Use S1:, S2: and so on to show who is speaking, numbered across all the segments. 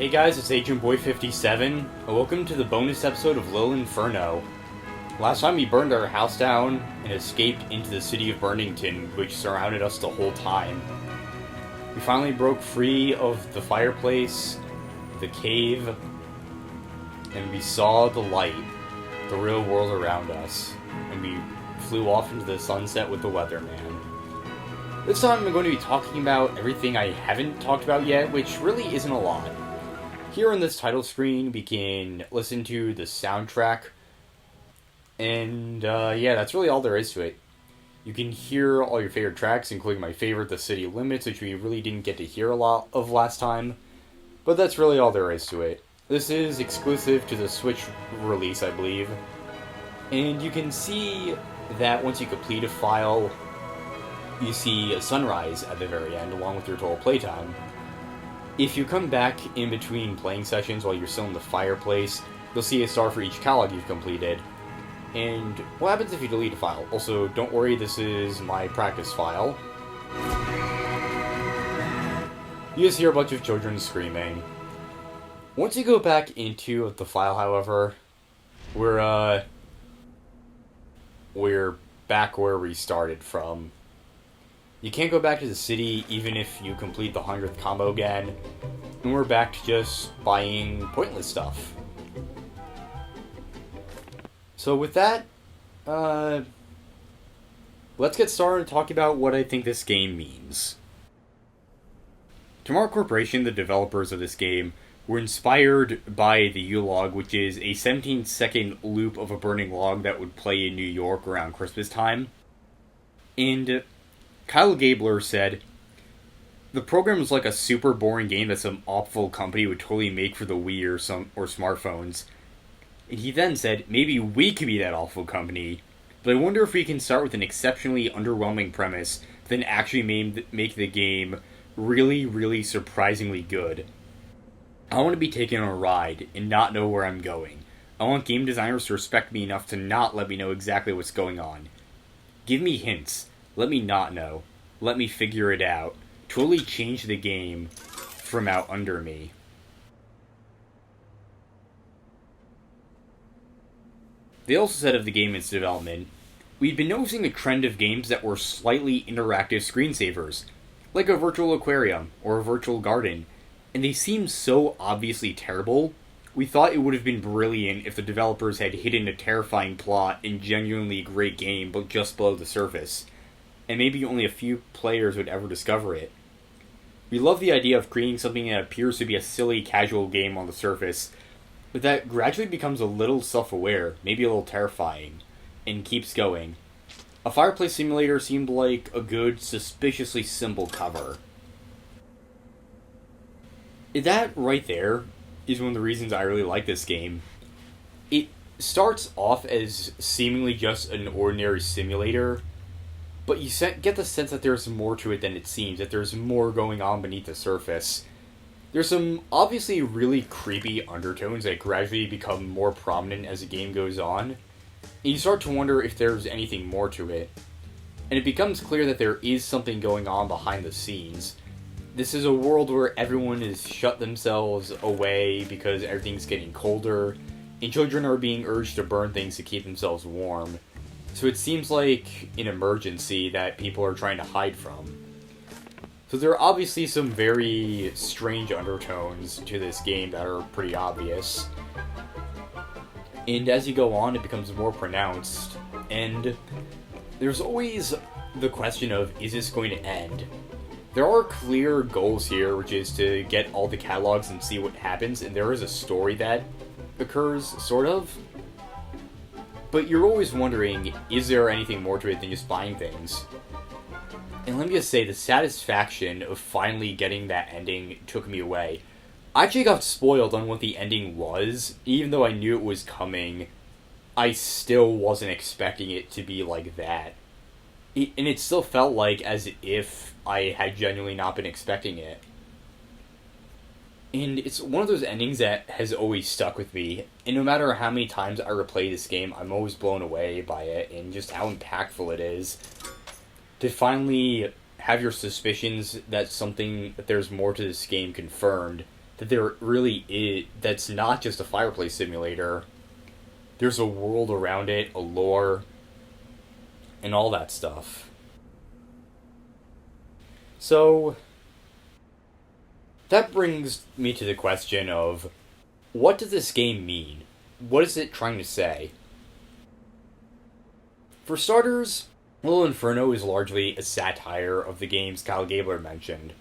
S1: Hey guys, it's Agent Boy 57, and welcome to the bonus episode of Inferno. Last time we burned our house down and escaped into the city of Burnington, which surrounded us the whole time. We finally broke free of the fireplace, the cave, and we saw the light, the real world around us, and we flew off into the sunset with the weatherman. This time I'm going to be talking about everything I haven't talked about yet, which really isn't a lot. Here on this title screen, we can listen to the soundtrack, and that's really all there is to it. You can hear all your favorite tracks, including my favorite, The City Limits, which we really didn't get to hear a lot of last time, but that's really all there is to it. This is exclusive to the Switch release, I believe, and you can see that once you complete a file, you see a sunrise at the very end, along with your total playtime. If you come back in between playing sessions while you're still in the fireplace, you'll see a star for each catalog you've completed. And what happens if you delete a file? Also, don't worry, this is my practice file. You just hear a bunch of children screaming. Once you go back into the file, however, we're back where we started from. You can't go back to the city even if you complete the 100th combo again, and we're back to just buying pointless stuff. So with that, let's get started talking about what I think this game means. Tomorrow Corporation, the developers of this game, were inspired by the U-Log, which is a 17-second loop of a burning log that would play in New York around Christmas time. And Kyle Gabler said, "The program is like a super boring game that some awful company would totally make for the Wii or smartphones." And he then said, "Maybe we could be that awful company, but I wonder if we can start with an exceptionally underwhelming premise, then actually make the game really, really surprisingly good. I want to be taken on a ride and not know where I'm going. I want game designers to respect me enough to not let me know exactly what's going on. Give me hints. Let me not know. Let me figure it out. Totally change the game from out under me." They also said of the game in its development, "We've been noticing a trend of games that were slightly interactive screensavers, like a virtual aquarium or a virtual garden, and they seem so obviously terrible. We thought it would have been brilliant if the developers had hidden a terrifying plot and genuinely great game but just below the surface, and maybe only a few players would ever discover it. We love the idea of creating something that appears to be a silly casual game on the surface, but that gradually becomes a little self-aware, maybe a little terrifying, and keeps going. A fireplace simulator seemed like a good, suspiciously simple cover." That right there is one of the reasons I really like this game. It starts off as seemingly just an ordinary simulator, but you get the sense that there's more to it than it seems, that there's more going on beneath the surface. There's some obviously really creepy undertones that gradually become more prominent as the game goes on, and you start to wonder if there's anything more to it. And it becomes clear that there is something going on behind the scenes. This is a world where everyone has shut themselves away because everything's getting colder, and children are being urged to burn things to keep themselves warm. So it seems like an emergency that people are trying to hide from. So there are obviously some very strange undertones to this game that are pretty obvious. And as you go on, it becomes more pronounced. And there's always the question of, is this going to end? There are clear goals here, which is to get all the catalogs and see what happens, and there is a story that occurs, sort of. But you're always wondering, is there anything more to it than just buying things? And let me just say, the satisfaction of finally getting that ending took me away. I actually got spoiled on what the ending was. Even though I knew it was coming, I still wasn't expecting it to be like that. And it still felt like as if I had genuinely not been expecting it. And it's one of those endings that has always stuck with me. And no matter how many times I replay this game, I'm always blown away by it and just how impactful it is. To finally have your suspicions that there's more to this game confirmed, that there really is, that's not just a fireplace simulator. There's a world around it, a lore, and all that stuff. So, that brings me to the question of, what does this game mean? What is it trying to say? For starters, Little Inferno is largely a satire of the games Kyle Gabler mentioned.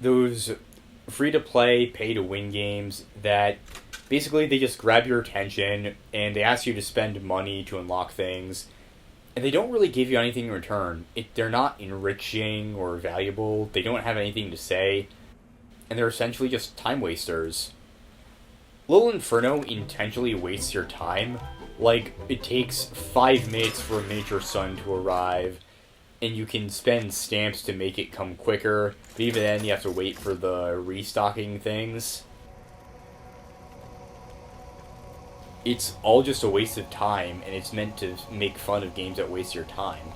S1: Those free-to-play, pay-to-win games that basically they just grab your attention and they ask you to spend money to unlock things, and they don't really give you anything in return. They're not enriching or valuable, they don't have anything to say, and they're essentially just time wasters. Little Inferno intentionally wastes your time. Like, it takes 5 minutes for a miniature sun to arrive, and you can spend stamps to make it come quicker, but even then you have to wait for the restocking things. It's all just a waste of time, and it's meant to make fun of games that waste your time.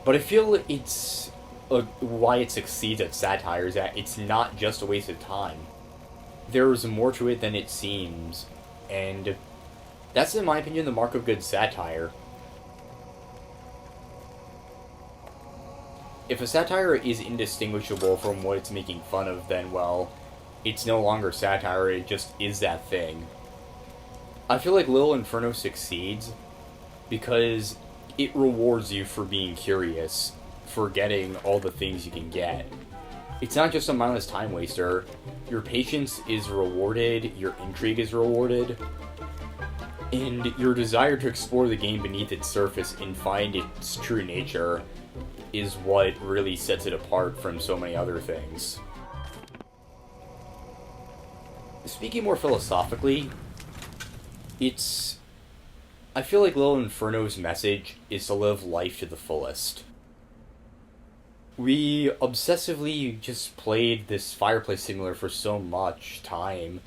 S1: But I feel it's why it succeeds at satire is that it's not just a waste of time. There's more to it than it seems, and that's, in my opinion, the mark of good satire. If a satire is indistinguishable from what it's making fun of, then, well, it's no longer satire, it just is that thing. I feel like Little Inferno succeeds because it rewards you for being curious, for getting all the things you can get. It's not just a mindless time waster. Your patience is rewarded, your intrigue is rewarded, and your desire to explore the game beneath its surface and find its true nature is what really sets it apart from so many other things. Speaking more philosophically, I feel like Little Inferno's message is to live life to the fullest. We obsessively just played this fireplace simulator for so much time,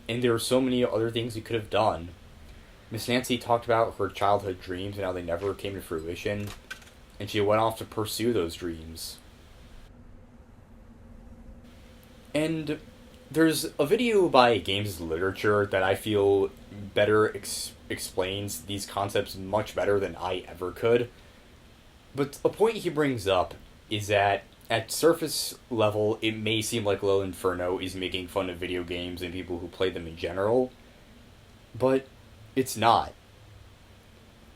S1: and there were so many other things we could have done. Miss Nancy talked about her childhood dreams and how they never came to fruition, and she went off to pursue those dreams. And there's a video by Games Literature that I feel better explains these concepts much better than I ever could. But a point he brings up is that at surface level, it may seem like Little Inferno is making fun of video games and people who play them in general, but it's not.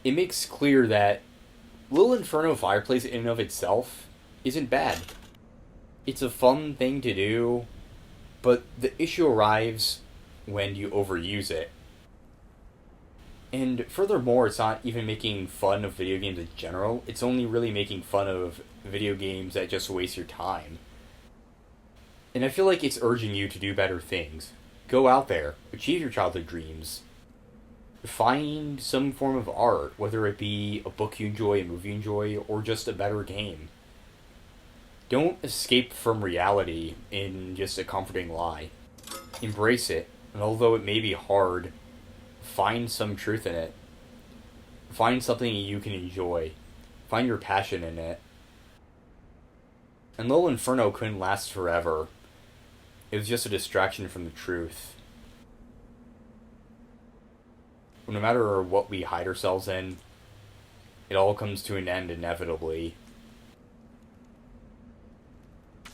S1: It makes clear that Little Inferno Fireplace in and of itself isn't bad. It's a fun thing to do, but the issue arrives when you overuse it. And furthermore, it's not even making fun of video games in general, it's only really making fun of video games that just waste your time. And I feel like it's urging you to do better things. Go out there, achieve your childhood dreams. Find some form of art, whether it be a book you enjoy, a movie you enjoy, or just a better game. Don't escape from reality in just a comforting lie. Embrace it, and although it may be hard, find some truth in it. Find something you can enjoy. Find your passion in it. And Little Inferno couldn't last forever. It was just a distraction from the truth. No matter what we hide ourselves in, it all comes to an end inevitably.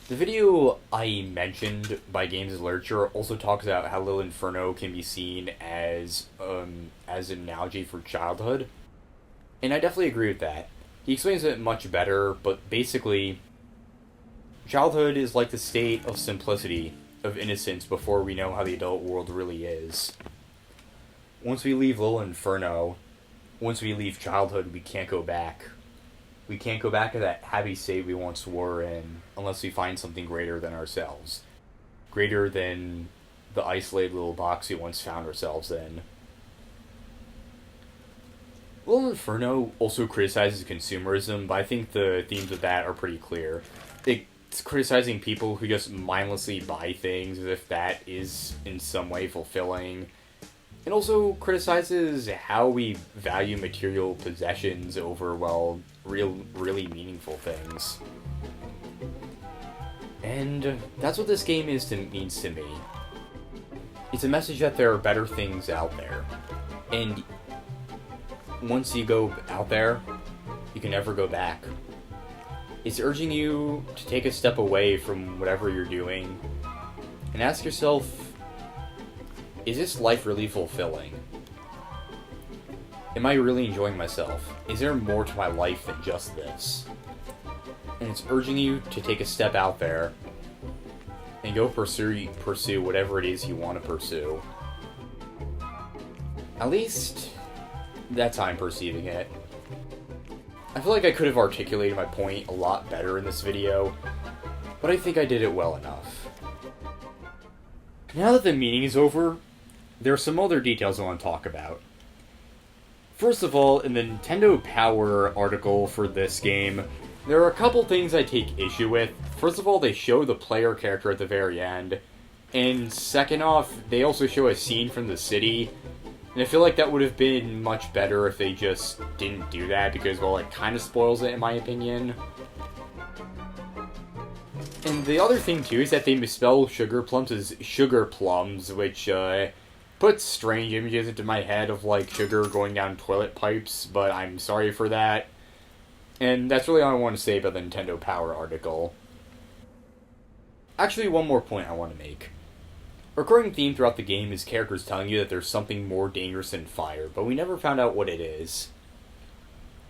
S1: The video I mentioned by Games Literature also talks about how Little Inferno can be seen as an analogy for childhood, and I definitely agree with that. He explains it much better, but basically, childhood is like the state of simplicity, of innocence before we know how the adult world really is. Once we leave Little Inferno, once we leave childhood, we can't go back. We can't go back to that happy state we once were in unless we find something greater than ourselves. Greater than the isolated little box we once found ourselves in. Little Inferno also criticizes consumerism, but I think the themes of that are pretty clear. It's criticizing people who just mindlessly buy things as if that is in some way fulfilling. It also criticizes how we value material possessions over, well, really meaningful things. And that's what this game means to me. It's a message that there are better things out there. And once you go out there, you can never go back. It's urging you to take a step away from whatever you're doing and ask yourself, is this life really fulfilling? Am I really enjoying myself? Is there more to my life than just this? And it's urging you to take a step out there and go pursue whatever it is you want to pursue. At least, that's how I'm perceiving it. I feel like I could have articulated my point a lot better in this video, but I think I did it well enough. Now that the meeting is over, there are some other details I want to talk about. First of all, in the Nintendo Power article for this game, there are a couple things I take issue with. First of all, they show the player character at the very end, and second off, they also show a scene from the city, and I feel like that would have been much better if they just didn't do that, because, well, it kind of spoils it in my opinion. And the other thing, too, is that they misspell sugar plums as sugar plums, which, puts strange images into my head of, like, sugar going down toilet pipes, but I'm sorry for that. And that's really all I want to say about the Nintendo Power article. Actually, one more point I want to make. A recurring theme throughout the game is characters telling you that there's something more dangerous than fire, but we never found out what it is.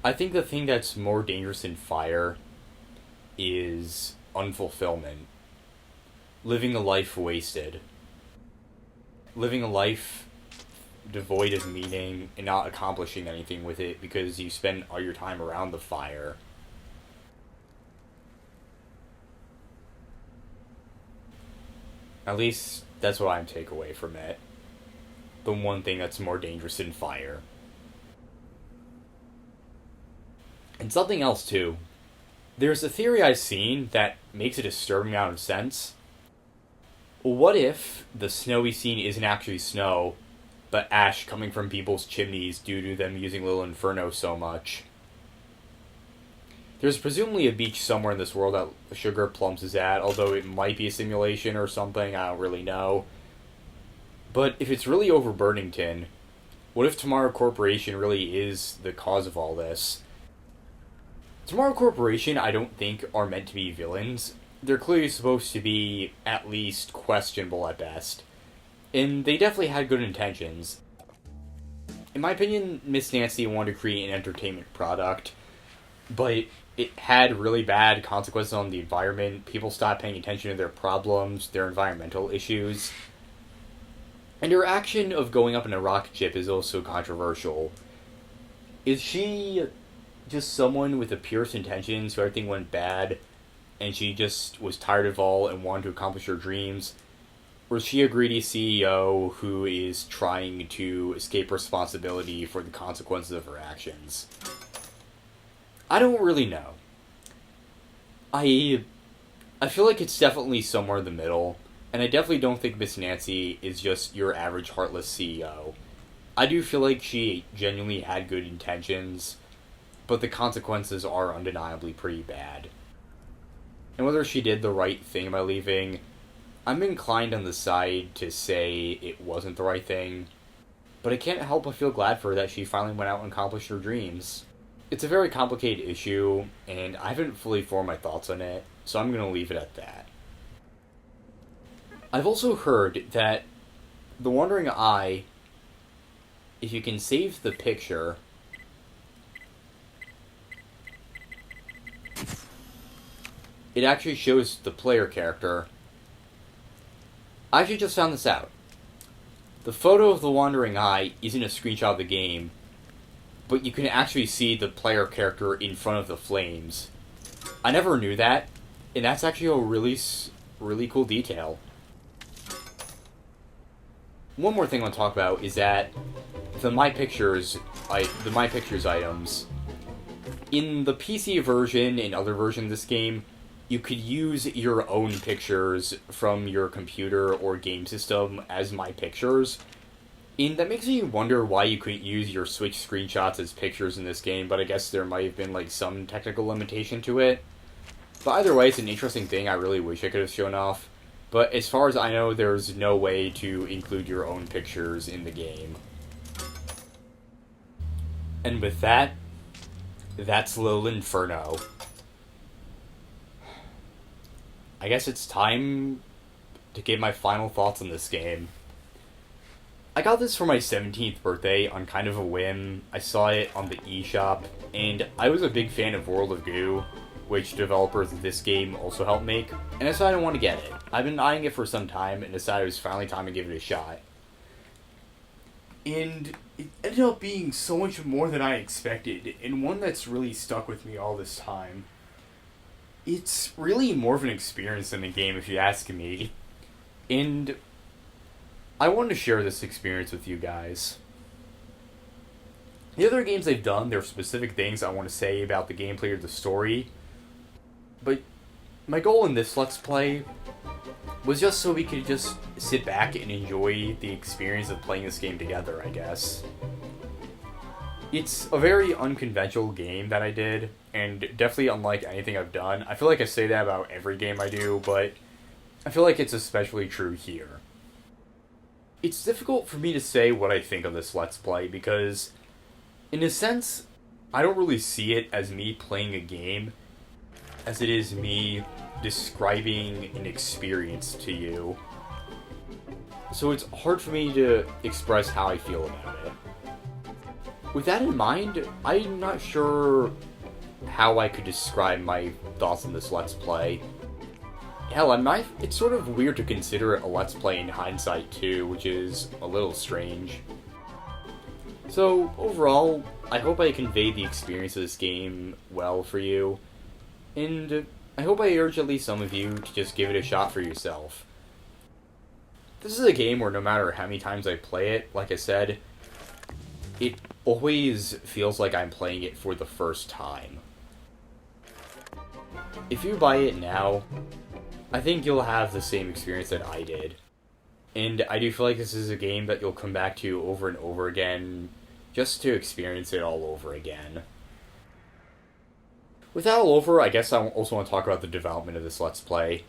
S1: I think the thing that's more dangerous than fire is unfulfillment. Living a life wasted. Living a life devoid of meaning and not accomplishing anything with it because you spend all your time around the fire. At least, that's what I take away from it. The one thing that's more dangerous than fire. And something else, too. There's a theory I've seen that makes a disturbing amount of sense. What if the snowy scene isn't actually snow, but ash coming from people's chimneys due to them using Little Inferno so much? There's presumably a beach somewhere in this world that Sugar Plums is at, although it might be a simulation or something, I don't really know. But if it's really over Burnington, what if Tomorrow Corporation really is the cause of all this? Tomorrow Corporation, I don't think, are meant to be villains. They're clearly supposed to be at least questionable at best. And they definitely had good intentions. In my opinion, Miss Nancy wanted to create an entertainment product, but it had really bad consequences on the environment. People stopped paying attention to their problems, their environmental issues. And her action of going up in a rocket ship is also controversial. Is she just someone with the purest intentions who everything went bad, and she just was tired of all and wanted to accomplish her dreams? Or is she a greedy CEO who is trying to escape responsibility for the consequences of her actions? I don't really know. I feel like it's definitely somewhere in the middle, and I definitely don't think Miss Nancy is just your average heartless CEO. I do feel like she genuinely had good intentions, but the consequences are undeniably pretty bad. And whether she did the right thing by leaving, I'm inclined on the side to say it wasn't the right thing, but I can't help but feel glad for her that she finally went out and accomplished her dreams. It's a very complicated issue, and I haven't fully formed my thoughts on it, so I'm going to leave it at that. I've also heard that the Wandering Eye, if you can save the picture, it actually shows the player character. I actually just found this out. The photo of the Wandering Eye isn't a screenshot of the game, but you can actually see the player character in front of the flames. I never knew that, and that's actually a really cool detail. One more thing I want to talk about is that the My Pictures items, in the PC version and other versions of this game, you could use your own pictures from your computer or game system as My Pictures. And that makes me wonder why you couldn't use your Switch screenshots as pictures in this game, but I guess there might have been like some technical limitation to it. But either way, it's an interesting thing I really wish I could have shown off. But as far as I know, there's no way to include your own pictures in the game. And with that, that's Little Inferno. I guess it's time to give my final thoughts on this game. I got this for my 17th birthday on kind of a whim. I saw it on the eShop, and I was a big fan of World of Goo, which developers of this game also helped make, and I decided I want to get it. I've been eyeing it for some time, and decided it was finally time to give it a shot. And it ended up being so much more than I expected, and one that's really stuck with me all this time. It's really more of an experience than a game, if you ask me. And I wanted to share this experience with you guys. The other games they've done, there are specific things I want to say about the gameplay or the story. But my goal in this Let's Play was just so we could just sit back and enjoy the experience of playing this game together, I guess. It's a very unconventional game that I did, and definitely unlike anything I've done. I feel like I say that about every game I do, but I feel like it's especially true here. It's difficult for me to say what I think of this Let's Play, because, in a sense, I don't really see it as me playing a game, as it is me describing an experience to you. So it's hard for me to express how I feel about it. With that in mind, I'm not sure how I could describe my thoughts on this Let's Play. Hell, it's sort of weird to consider it a Let's Play in hindsight too, which is a little strange. So, overall, I hope I conveyed the experience of this game well for you, and I hope I urge at least some of you to just give it a shot for yourself. This is a game where no matter how many times I play it, like I said, it always feels like I'm playing it for the first time. If you buy it now, I think you'll have the same experience that I did. And I do feel like this is a game that you'll come back to over and over again, just to experience it all over again. With that all over, I guess I also want to talk about the development of this Let's Play.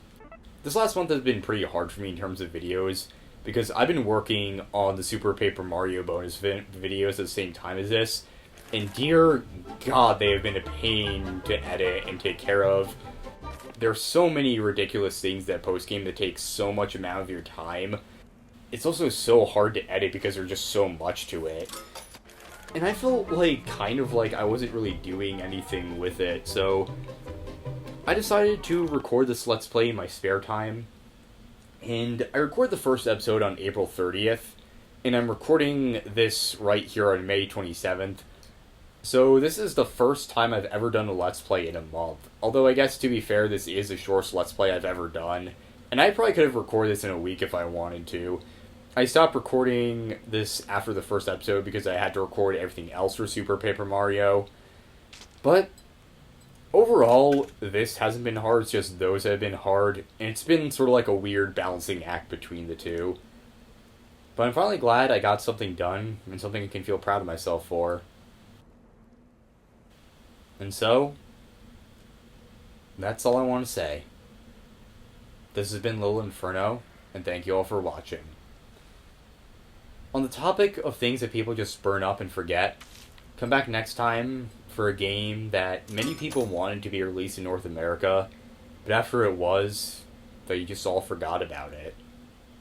S1: This last month has been pretty hard for me in terms of videos, because I've been working on the Super Paper Mario bonus videos at the same time as this, and dear God, they have been a pain to edit and take care of. There's so many ridiculous things that post-game that take so much amount of your time. It's also so hard to edit because there's just so much to it. And I felt like, kind of like I wasn't really doing anything with it, so I decided to record this Let's Play in my spare time. And I recorded the first episode on April 30th, and I'm recording this right here on May 27th. So this is the first time I've ever done a Let's Play in a month. Although I guess, to be fair, this is the shortest Let's Play I've ever done. And I probably could have recorded this in a week if I wanted to. I stopped recording this after the first episode because I had to record everything else for Super Paper Mario. But overall, this hasn't been hard, it's just those have been hard. And it's been sort of like a weird balancing act between the two. But I'm finally glad I got something done, and something I can feel proud of myself for. And so, that's all I want to say. This has been Little Inferno, and thank you all for watching. On the topic of things that people just burn up and forget, come back next time for a game that many people wanted to be released in North America, but after it was, they just all forgot about it.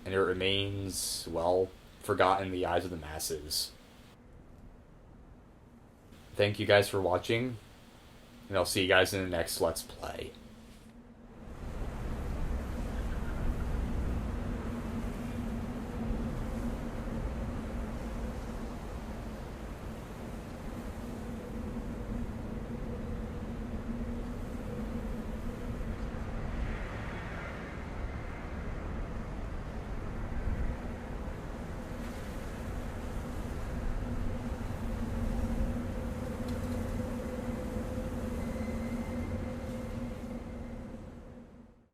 S1: And it remains, well, forgotten in the eyes of the masses. Thank you guys for watching, and I'll see you guys in the next Let's Play.